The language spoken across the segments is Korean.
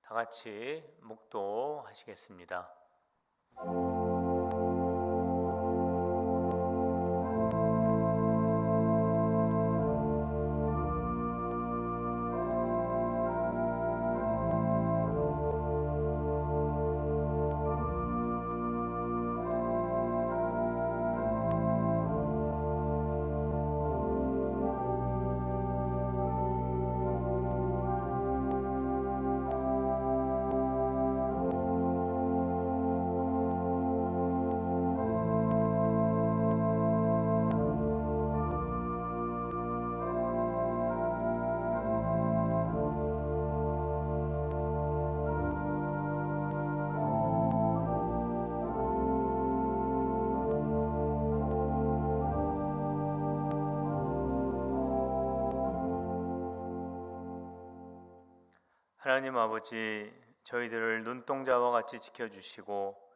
다 같이 묵도하시겠습니다. 하나님 아버지, 저희들을 눈동자와 같이 지켜주시고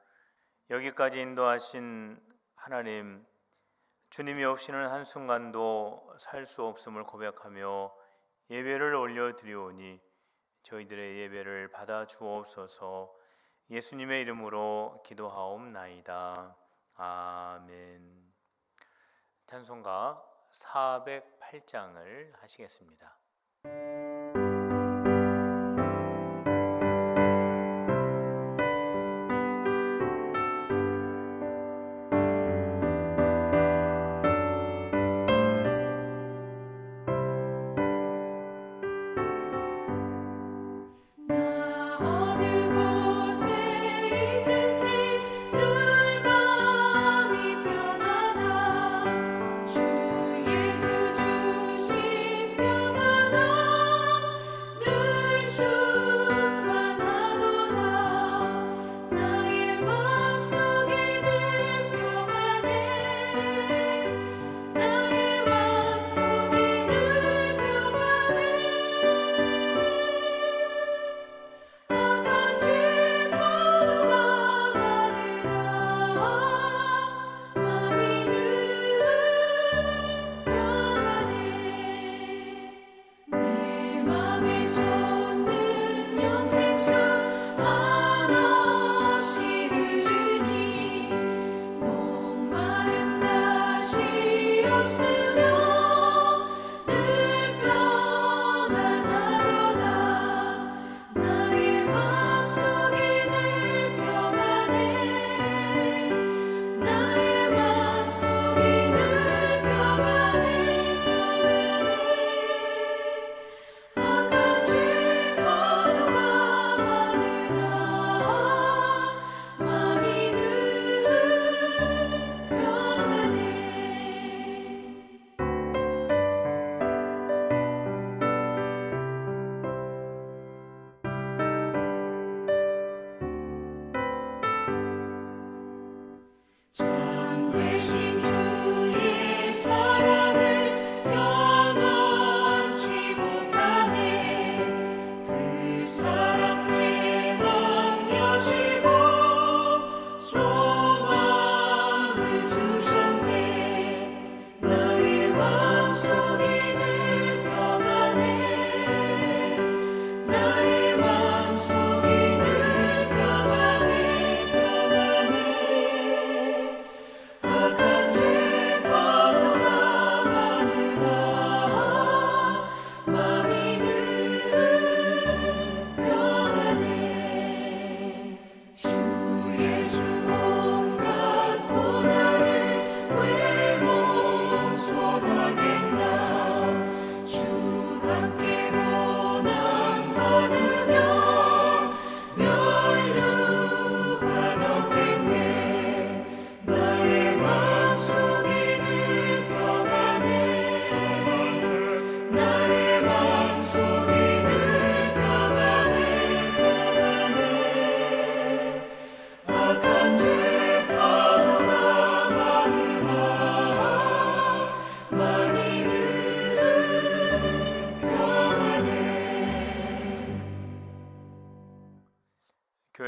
여기까지 인도하신 하나님, 주님이 없이는 한순간도 살 수 없음을 고백하며 예배를 올려드리오니 저희들의 예배를 받아 주옵소서. 예수님의 이름으로 기도하옵나이다. 아멘. 찬송가 408장을 하시겠습니다.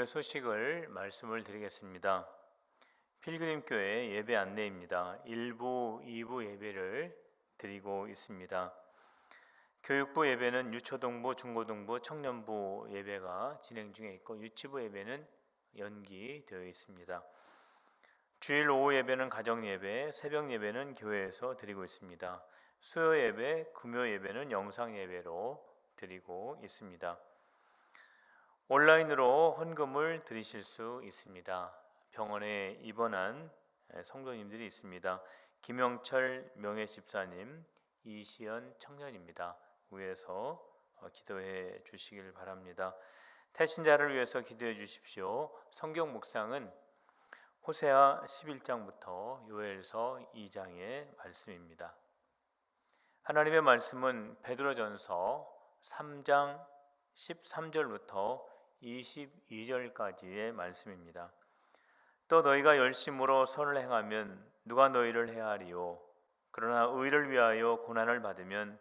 교회 소식을 말씀을 드리겠습니다. 필그림교회 예배 안내입니다. 1부, 2부 예배를 드리고 있습니다. 교육부 예배는 유초등부, 중고등부, 청년부 예배가 진행 중에 있고 유치부 예배는 연기되어 있습니다. 주일 오후 예배는 가정 예배, 새벽 예배는 교회에서 드리고 있습니다. 수요 예배, 금요 예배는 영상 예배로 드리고 있습니다. 온라인으로 헌금을 드리실 수 있습니다. 병원에 입원한 성도님들이 있습니다. 김영철 명예집사님, 이시연 청년입니다. 위에서 기도해 주시길 바랍니다. 태신자를 위해서 기도해 주십시오. 성경 묵상은 호세아 11장부터 요엘서 2장의 말씀입니다. 하나님의 말씀은 베드로전서 3장 13절부터 22절까지의 말씀입니다. 또 너희가 열심으로 선을 행하면 누가 너희를 해하리요? 그러나 의를 위하여 고난을 받으면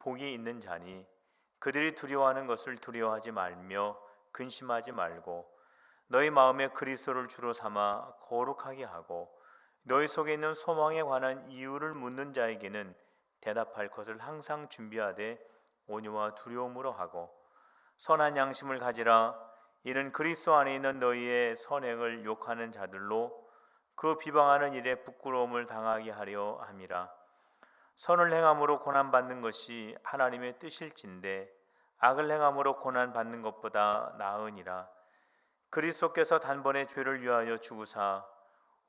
복이 있는 자니 그들이 두려워하는 것을 두려워하지 말며 근심하지 말고 너희 마음에 그리스도를 주로 삼아 거룩하게 하고 너희 속에 있는 소망에 관한 이유를 묻는 자에게는 대답할 것을 항상 준비하되 온유와 두려움으로 하고 선한 양심을 가지라. 이는 그리스도 안에 있는 너희의 선행을 욕하는 자들로 그 비방하는 일에 부끄러움을 당하게 하려 함이라. 선을 행함으로 고난받는 것이 하나님의 뜻일진데 악을 행함으로 고난받는 것보다 나으니라. 그리스도께서 단번에 죄를 위하여 죽으사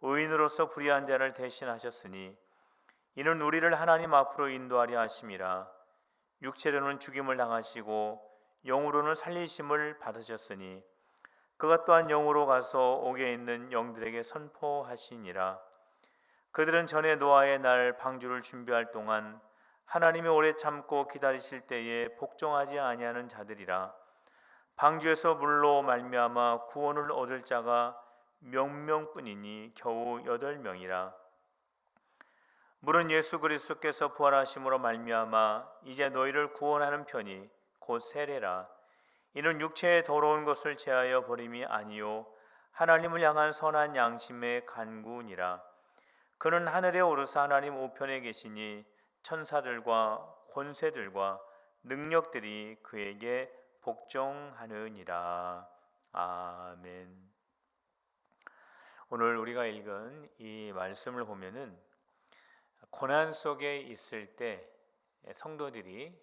의인으로서 불의한 자를 대신하셨으니 이는 우리를 하나님 앞으로 인도하려 하심이라. 육체로는 죽임을 당하시고 영으로는 살리심을 받으셨으니 그가 또한 영으로 가서 옥에 있는 영들에게 선포하시니라. 그들은 전에 노아의 날 방주를 준비할 동안 하나님이 오래 참고 기다리실 때에 복종하지 아니하는 자들이라. 방주에서 물로 말미암아 구원을 얻을 자가 몇 명뿐이니 겨우 8명이라. 물은 예수 그리스도께서 부활하심으로 말미암아 이제 너희를 구원하는 편이 곧 세례라. 이는 육체의 더러운 것을 제하여 버림이 아니요 하나님을 향한 선한 양심의 간구니라. 그는 하늘에 오르사 하나님 우편에 계시니 천사들과 권세들과 능력들이 그에게 복종하느니라. 아멘. 오늘 우리가 읽은 이 말씀을 보면은 고난 속에 있을 때 성도들이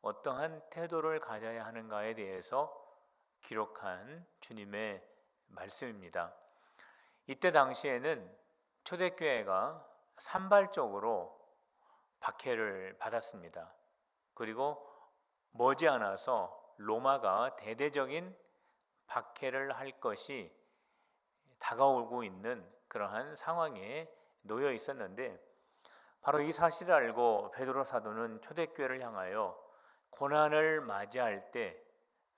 어떠한 태도를 가져야 하는가에 대해서 기록한 주님의 말씀입니다. 이때 당시에는 초대교회가 산발적으로 박해를 받았습니다. 그리고 머지않아서 로마가 대대적인 박해를 할 것이 다가오고 있는 그러한 상황에 놓여 있었는데 바로 이 사실을 알고 베드로 사도는 초대교회를 향하여 고난을 맞이할 때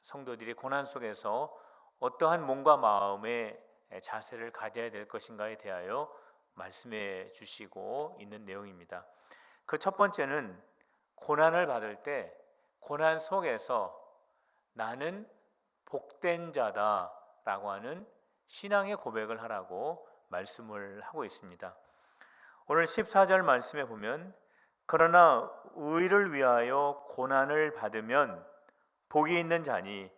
성도들이 고난 속에서 어떠한 몸과 마음의 자세를 가져야 될 것인가에 대하여 말씀해 주시고 있는 내용입니다. 그 첫 번째는 고난을 받을 때 고난 속에서 나는 복된 자다라고 하는 신앙의 고백을 하라고 말씀을 하고 있습니다. 오늘 14절 말씀에 보면 그러나 의를 위하여 고난을 받으면 복이 있는 자니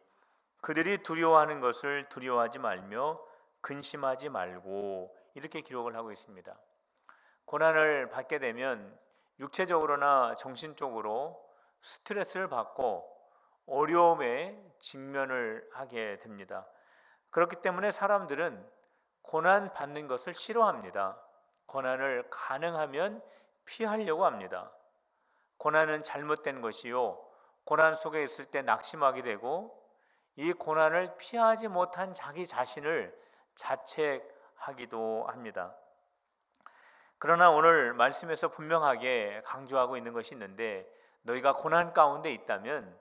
그들이 두려워하는 것을 두려워하지 말며 근심하지 말고 이렇게 기록을 하고 있습니다. 고난을 받게 되면 육체적으로나 정신적으로 스트레스를 받고 어려움에 직면을 하게 됩니다. 그렇기 때문에 사람들은 고난 받는 것을 싫어합니다. 고난을 가능하면 피하려고 합니다. 고난은 잘못된 것이요 고난 속에 있을 때 낙심하게 되고 이 고난을 피하지 못한 자기 자신을 자책하기도 합니다. 그러나 오늘 말씀에서 분명하게 강조하고 있는 것이 있는데 너희가 고난 가운데 있다면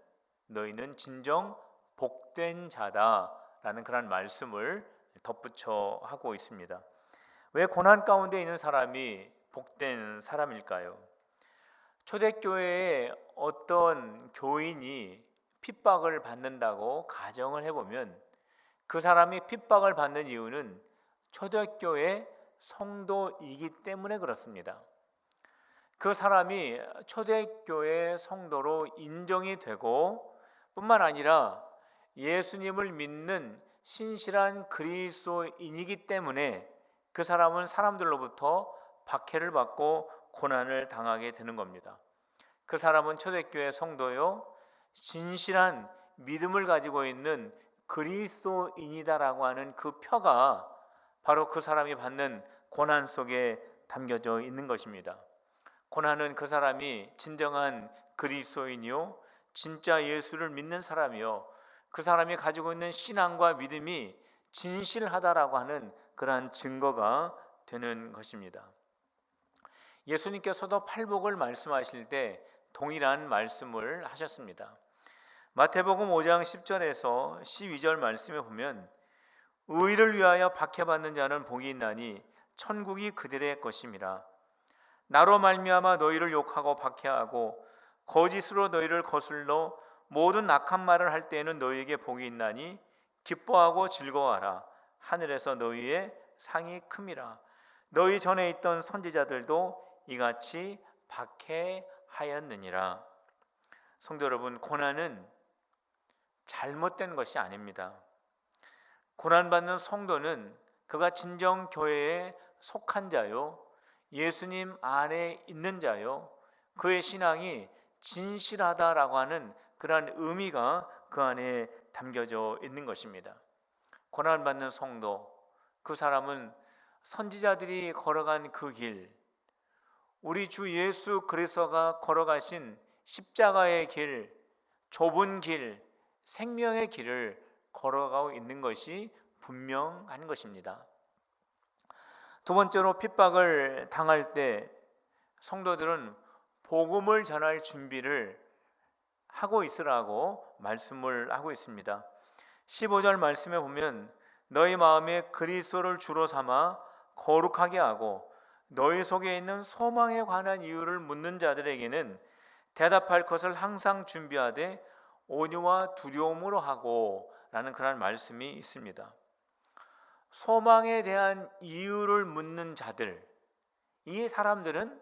너희는 진정 복된 자다라는 그런 말씀을 덧붙여 하고 있습니다. 왜 고난 가운데 있는 사람이 복된 사람일까요? 초대교회의 어떤 교인이 핍박을 받는다고 가정을 해보면 그 사람이 핍박을 받는 이유는 초대교회 성도이기 때문에 그렇습니다. 그 사람이 초대교회 성도로 인정이 되고 뿐만 아니라 예수님을 믿는 신실한 그리스도인이기 때문에 그 사람은 사람들로부터 박해를 받고 고난을 당하게 되는 겁니다. 그 사람은 초대교회 성도요, 진실한 믿음을 가지고 있는 그리스도인이다라고 하는 그 표가 바로 그 사람이 받는 고난 속에 담겨져 있는 것입니다. 고난은 그 사람이 진정한 그리스도인이요, 진짜 예수를 믿는 사람이요, 그 사람이 가지고 있는 신앙과 믿음이 진실하다라고 하는 그러한 증거가 되는 것입니다. 예수님께서도 팔복을 말씀하실 때 동일한 말씀을 하셨습니다. 마태복음 5장 10절에서 12절 말씀에 보면 의를 위하여 박해받는 자는 복이 있나니 천국이 그들의 것임이라. 나로 말미암아 너희를 욕하고 박해하고 거짓으로 너희를 거슬러 모든 악한 말을 할 때에는 너희에게 복이 있나니 기뻐하고 즐거워하라. 하늘에서 너희의 상이 큼이라. 너희 전에 있던 선지자들도 이같이 박해하였느니라. 성도 여러분, 고난은 잘못된 것이 아닙니다. 고난받는 성도는 그가 진정 교회에 속한 자요, 예수님 안에 있는 자요, 그의 신앙이 진실하다라고 하는 그러한 의미가 그 안에 담겨져 있는 것입니다. 고난받는 성도, 그 사람은 선지자들이 걸어간 그 길, 우리 주 예수 그리스도가 걸어가신 십자가의 길, 좁은 길, 생명의 길을 걸어가고 있는 것이 분명한 것입니다. 두 번째로, 핍박을 당할 때 성도들은 복음을 전할 준비를 하고 있으라고 말씀을 하고 있습니다. 15절 말씀에 보면 너희 마음에 그리스도를 주로 삼아 거룩하게 하고 너희 속에 있는 소망에 관한 이유를 묻는 자들에게는 대답할 것을 항상 준비하되 온유와 두려움으로 하고 라는 그런 말씀이 있습니다. 소망에 대한 이유를 묻는 자들, 이 사람들은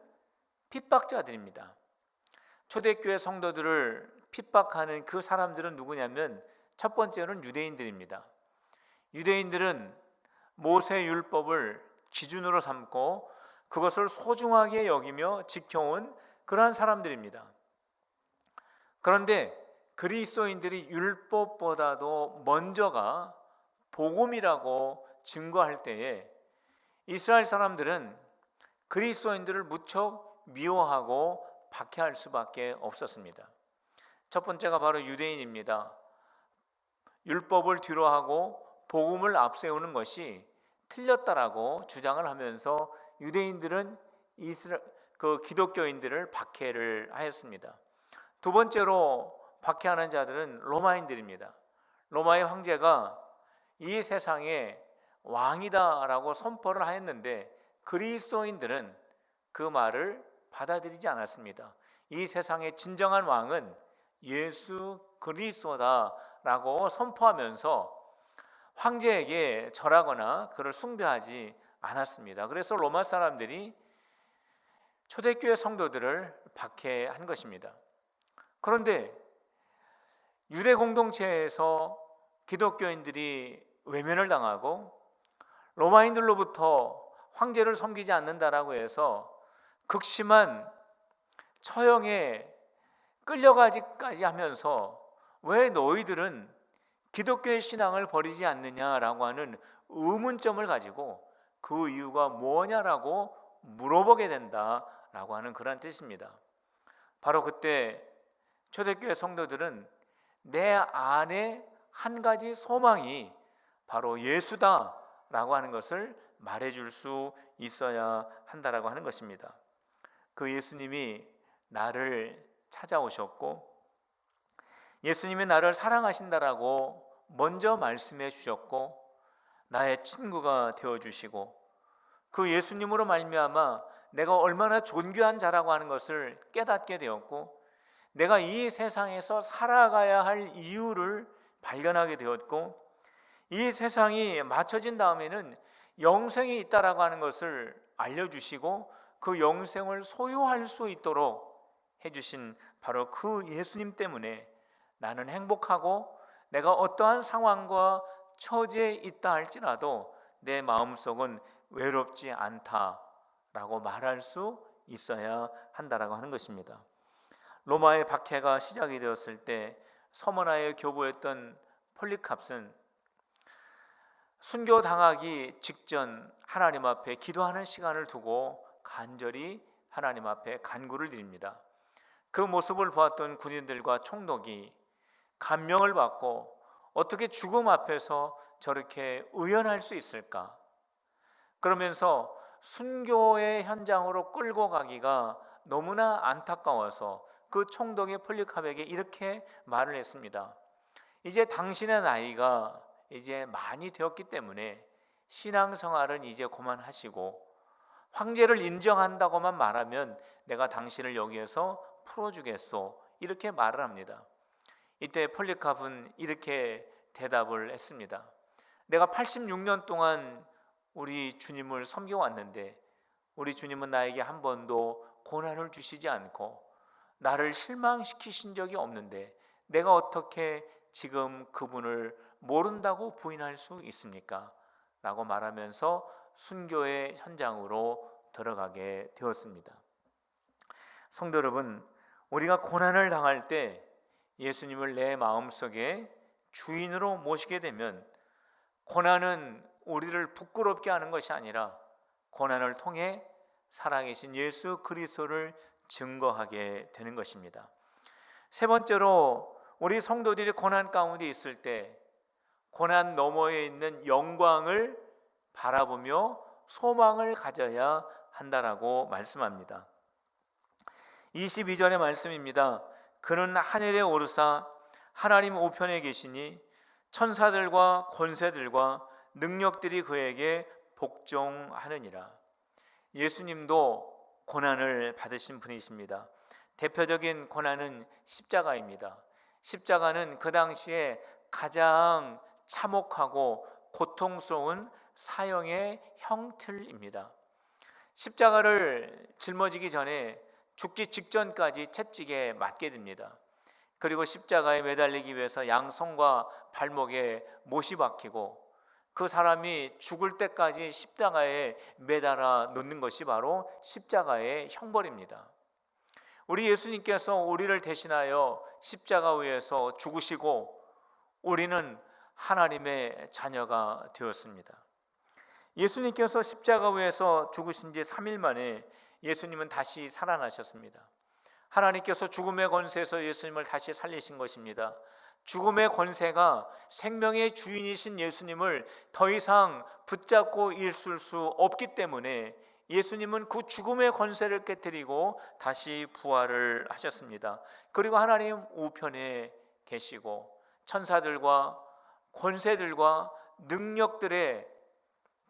핍박자들입니다. 초대교회 성도들을 핍박하는 그 사람들은 누구냐면 첫 번째로는 유대인들입니다. 유대인들은 모세 율법을 기준으로 삼고 그것을 소중하게 여기며 지켜온 그러한 사람들입니다. 그런데 그리스도인들이 율법보다도 먼저가 복음이라고 증거할 때에 이스라엘 사람들은 그리스도인들을 무척 미워하고 박해할 수밖에 없었습니다. 첫 번째가 바로 유대인입니다. 율법을 뒤로하고 복음을 앞세우는 것이 틀렸다라고 주장을 하면서 유대인들은 기독교인들을 박해를 하였습니다. 두 번째로 박해하는 자들은 로마인들입니다. 로마의 황제가 이 세상의 왕이다라고 선포를 하였는데 그리스도인들은 그 말을 받아들이지 않았습니다. 이 세상의 진정한 왕은 예수 그리스도다라고 선포하면서 황제에게 절하거나 그를 숭배하지 않았습니다. 그래서 로마 사람들이 초대교회 성도들을 박해한 것입니다. 그런데 유대 공동체에서 기독교인들이 외면을 당하고 로마인들로부터 황제를 섬기지 않는다라고 해서 극심한 처형에 끌려가기까지 하면서 왜 너희들은 기독교의 신앙을 버리지 않느냐라고 하는 의문점을 가지고 그 이유가 뭐냐라고 물어보게 된다라고 하는 그런 뜻입니다. 바로 그때 초대교회 성도들은 내 안에 한 가지 소망이 바로 예수다라고 하는 것을 말해줄 수 있어야 한다라고 하는 것입니다. 그 예수님이 나를 찾아오셨고 예수님이 나를 사랑하신다라고 먼저 말씀해 주셨고 나의 친구가 되어주시고 그 예수님으로 말미암아 내가 얼마나 존귀한 자라고 하는 것을 깨닫게 되었고 내가 이 세상에서 살아가야 할 이유를 발견하게 되었고 이 세상이 맞춰진 다음에는 영생이 있다라고 하는 것을 알려주시고 그 영생을 소유할 수 있도록 해주신 바로 그 예수님 때문에 나는 행복하고 내가 어떠한 상황과 처지에 있다 할지라도 내 마음속은 외롭지 않다라고 말할 수 있어야 한다라고 하는 것입니다. 로마의 박해가 시작이 되었을 때 서머나에 교부했던 폴리캅은 순교당하기 직전 하나님 앞에 기도하는 시간을 두고 간절히 하나님 앞에 간구를 드립니다. 그 모습을 보았던 군인들과 총독이 감명을 받고 어떻게 죽음 앞에서 저렇게 의연할 수 있을까? 그러면서 순교의 현장으로 끌고 가기가 너무나 안타까워서 그 총독의 폴리캅에게 이렇게 말을 했습니다. 이제 당신의 나이가 이제 많이 되었기 때문에 신앙생활은 이제 그만하시고 황제를 인정한다고만 말하면 내가 당신을 여기에서 풀어주겠소, 이렇게 말을 합니다. 이때 폴리캅은 이렇게 대답을 했습니다. 내가 86년 동안 우리 주님을 섬겨왔는데 우리 주님은 나에게 한 번도 고난을 주시지 않고 나를 실망시키신 적이 없는데 내가 어떻게 지금 그분을 모른다고 부인할 수 있습니까? 라고 말하면서 순교의 현장으로 들어가게 되었습니다. 성도 여러분, 우리가 고난을 당할 때 예수님을 내 마음속에 주인으로 모시게 되면 고난은 우리를 부끄럽게 하는 것이 아니라 고난을 통해 살아계신 예수 그리스도를 증거하게 되는 것입니다. 세 번째로, 우리 성도들이 고난 가운데 있을 때 고난 너머에 있는 영광을 바라보며 소망을 가져야 한다라고 말씀합니다. 22절의 말씀입니다. 그는 하늘에 오르사 하나님 우편에 계시니 천사들과 권세들과 능력들이 그에게 복종하느니라. 예수님도 고난을 받으신 분이십니다. 대표적인 고난은 십자가입니다. 십자가는 그 당시에 가장 참혹하고 고통스러운 사형의 형틀입니다. 십자가를 짊어지기 전에 죽기 직전까지 채찍에 맞게 됩니다. 그리고 십자가에 매달리기 위해서 양손과 발목에 못이 박히고 그 사람이 죽을 때까지 십자가에 매달아 놓는 것이 바로 십자가의 형벌입니다. 우리 예수님께서 우리를 대신하여 십자가 위에서 죽으시고 우리는 하나님의 자녀가 되었습니다. 예수님께서 십자가 위에서 죽으신 지 3일 만에 예수님은 다시 살아나셨습니다. 하나님께서 죽음의 권세에서 예수님을 다시 살리신 것입니다. 죽음의 권세가 생명의 주인이신 예수님을 더 이상 붙잡고 있을 수 없기 때문에 예수님은 그 죽음의 권세를 깨뜨리고 다시 부활을 하셨습니다. 그리고 하나님 우편에 계시고 천사들과 권세들과 능력들의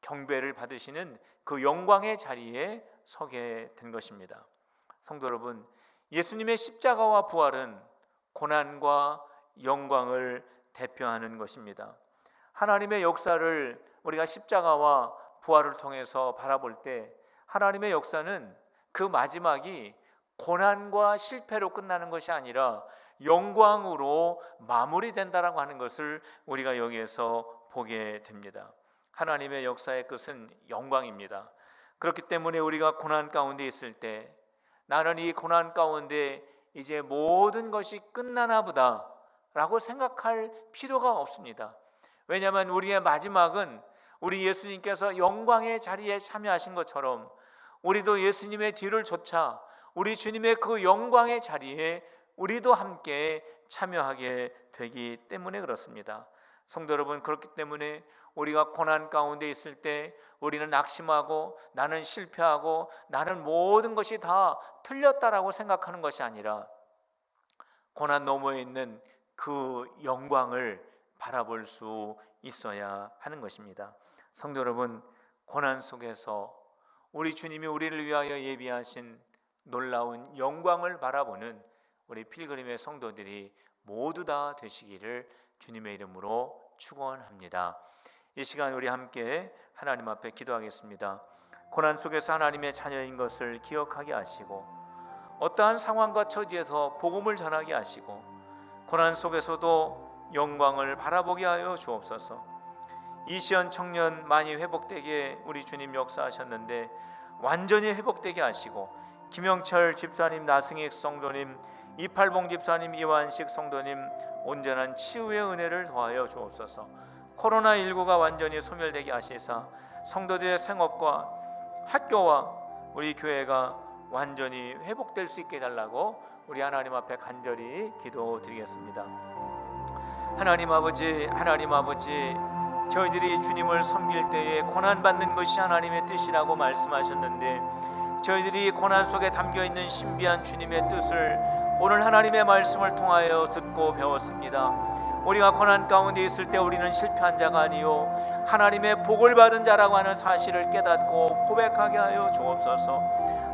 경배를 받으시는 그 영광의 자리에 서게 된 것입니다. 성도 여러분, 예수님의 십자가와 부활은 고난과 영광을 대표하는 것입니다. 하나님의 역사를 우리가 십자가와 부활을 통해서 바라볼 때 하나님의 역사는 그 마지막이 고난과 실패로 끝나는 것이 아니라 영광으로 마무리된다라고 하는 것을 우리가 여기에서 보게 됩니다. 하나님의 역사의 끝은 영광입니다. 그렇기 때문에 우리가 고난 가운데 있을 때 나는 이 고난 가운데 이제 모든 것이 끝나나 보다 라고 생각할 필요가 없습니다. 왜냐하면 우리의 마지막은 우리 예수님께서 영광의 자리에 참여하신 것처럼 우리도 예수님의 뒤를 쫓아 우리 주님의 그 영광의 자리에 우리도 함께 참여하게 되기 때문에 그렇습니다. 성도 여러분, 그렇기 때문에 우리가 고난 가운데 있을 때 우리는 낙심하고 나는 실패하고 나는 모든 것이 다 틀렸다라고 생각하는 것이 아니라 고난 너머에 있는 그 영광을 바라볼 수 있어야 하는 것입니다. 성도 여러분, 고난 속에서 우리 주님이 우리를 위하여 예비하신 놀라운 영광을 바라보는 우리 필그림의 성도들이 모두 다 되시기를 주님의 이름으로 축원합니다. 이 시간 우리 함께 하나님 앞에 기도하겠습니다. 고난 속에서 하나님의 자녀인 것을 기억하게 하시고 어떠한 상황과 처지에서 복음을 전하게 하시고 고난 속에서도 영광을 바라보게 하여 주옵소서. 이시연 청년 많이 회복되게 우리 주님 역사하셨는데 완전히 회복되게 하시고 김영철 집사님, 나승익 성도님, 이팔봉 집사님, 이완식 성도님 온전한 치유의 은혜를 더하여 주옵소서. 코로나19가 완전히 소멸되게 하시사 성도들의 생업과 학교와 우리 교회가 완전히 회복될 수 있게 해달라고 우리 하나님 앞에 간절히 기도드리겠습니다. 하나님 아버지, 저희들이 주님을 섬길 때에 고난받는 것이 하나님의 뜻이라고 말씀하셨는데 저희들이 고난 속에 담겨있는 신비한 주님의 뜻을 오늘 하나님의 말씀을 통하여 듣고 배웠습니다. 우리가 고난 가운데 있을 때 우리는 실패한 자가 아니요 하나님의 복을 받은 자라고 하는 사실을 깨닫고 고백하게 하여 주옵소서.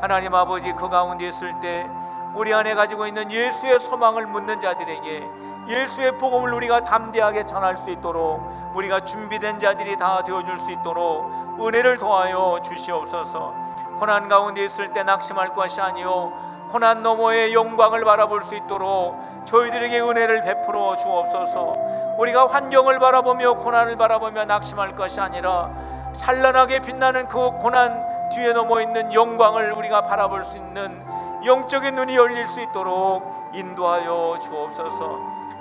하나님 아버지, 그 가운데 있을 때 우리 안에 가지고 있는 예수의 소망을 묻는 자들에게 예수의 복음을 우리가 담대하게 전할 수 있도록 우리가 준비된 자들이 다 되어줄 수 있도록 은혜를 더하여 주시옵소서. 고난 가운데 있을 때 낙심할 것이 아니요 고난 너머의 영광을 바라볼 수 있도록 저희들에게 은혜를 베풀어 주옵소서. 우리가 환경을 바라보며 고난을 바라보며 낙심할 것이 아니라 찬란하게 빛나는 그 고난 뒤에 넘어 있는 영광을 우리가 바라볼 수 있는 영적인 눈이 열릴 수 있도록 인도하여 주옵소서.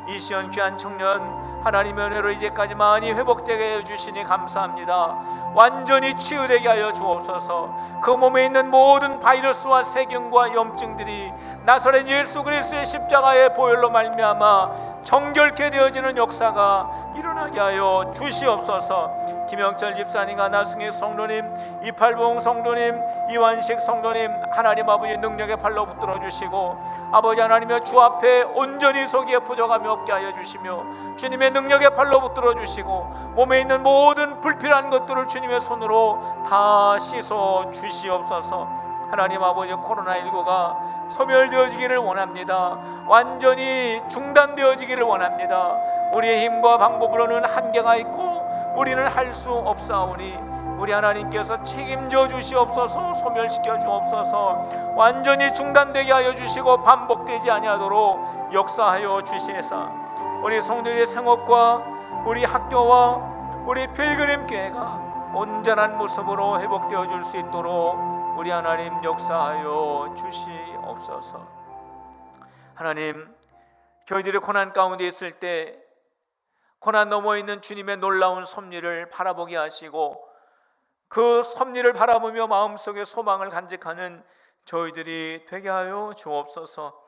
이시연 귀한 청년 하나님의 은혜로 이제까지 많이 회복되게 해주시니 감사합니다. 완전히 치유되게 하여 주옵소서. 그 몸에 있는 모든 바이러스와 세균과 염증들이 나사렛 예수 그리스도의 십자가의 보혈로 말미암아 정결케 되어지는 역사가 일어나게 하여 주시옵소서. 김영철 집사님과 나승익 성도님, 이팔봉 성도님, 이완식 성도님 하나님 아버지 능력의 팔로 붙들어 주시고 아버지 하나님의 주 앞에 온전히 서기에 부족함이 없게 하여 주시며 주님의 능력의 팔로 붙들어 주시고 몸에 있는 모든 불필요한 것들을 주님의 손으로 다 씻어 주시옵소서. 하나님 아버지, 코로나19가 소멸되어지기를 원합니다. 완전히 중단되어지기를 원합니다. 우리의 힘과 방법으로는 한계가 있고 우리는 할 수 없사오니 우리 하나님께서 책임져 주시옵소서. 소멸시켜 주옵소서. 완전히 중단되게 하여 주시고 반복되지 아니하도록 역사하여 주시옵소서. 우리 성도들의 생업과 우리 학교와 우리 필그림 교회가 온전한 모습으로 회복되어 줄 수 있도록 우리 하나님 역사하여 주시옵소서. 하나님, 저희들이 고난 가운데 있을 때 고난 넘어 있는 주님의 놀라운 섭리를 바라보게 하시고 그 섭리를 바라보며 마음속에 소망을 간직하는 저희들이 되게 하여 주옵소서.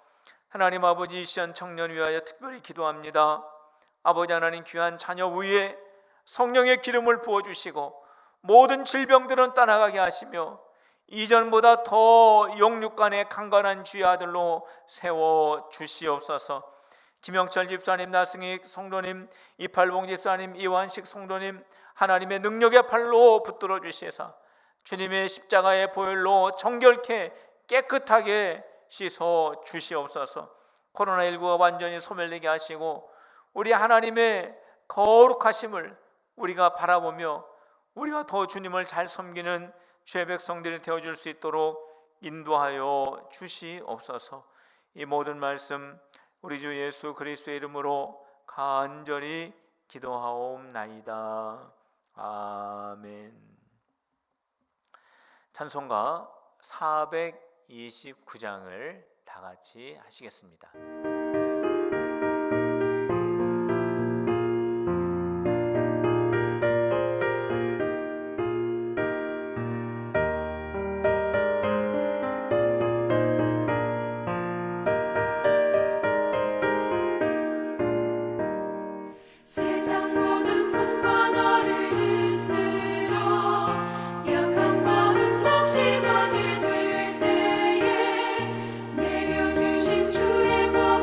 하나님 아버지, 이시연 청년 위하여 특별히 기도합니다. 아버지 하나님, 귀한 자녀 위에 성령의 기름을 부어주시고 모든 질병들은 떠나가게 하시며 이전보다 더 영육간의 강건한 주의 아들로 세워 주시옵소서. 김영철 집사님, 나승익 성도님, 이팔봉 집사님, 이완식 성도님 하나님의 능력의 팔로 붙들어 주시사 주님의 십자가의 보혈로 정결케 깨끗하게 씻어 주시옵소서. 코로나19가 완전히 소멸되게 하시고 우리 하나님의 거룩하심을 우리가 바라보며 우리가 더 주님을 잘 섬기는 주의 백성들이 되어줄 수 있도록 인도하여 주시옵소서. 이 모든 말씀 우리 주 예수 그리스도의 이름으로 간절히 기도하옵나이다. 아멘. 찬송가 429장을 다 같이 하시겠습니다. 세상 모든 풍파 너를 흔들어 약한 마음 낙심하게 될 때에 내려주신 주의 법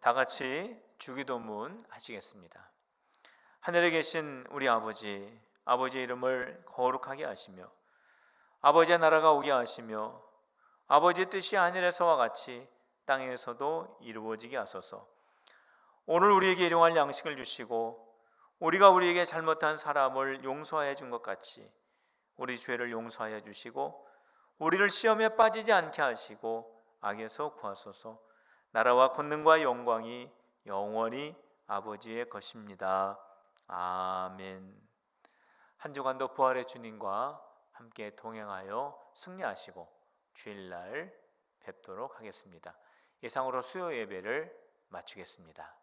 다 같이 주기도문 하시겠습니다. 하늘에 계신 우리 아버지, 아버지의 이름을 거룩하게 하시며 아버지의 나라가 오게 하시며 아버지의 뜻이 하늘에서와 같이 땅에서도 이루어지게 하소서. 오늘 우리에게 일용할 양식을 주시고 우리가 우리에게 잘못한 사람을 용서하여 준 것 같이 우리 죄를 용서하여 주시고 우리를 시험에 빠지지 않게 하시고 악에서 구하소서. 나라와 권능과 영광이 영원히 아버지의 것입니다. 아멘. 한 주간도 부활의 주님과 함께 동행하여 승리하시고 주일날 뵙도록 하겠습니다. 이상으로 수요 예배를 마치겠습니다.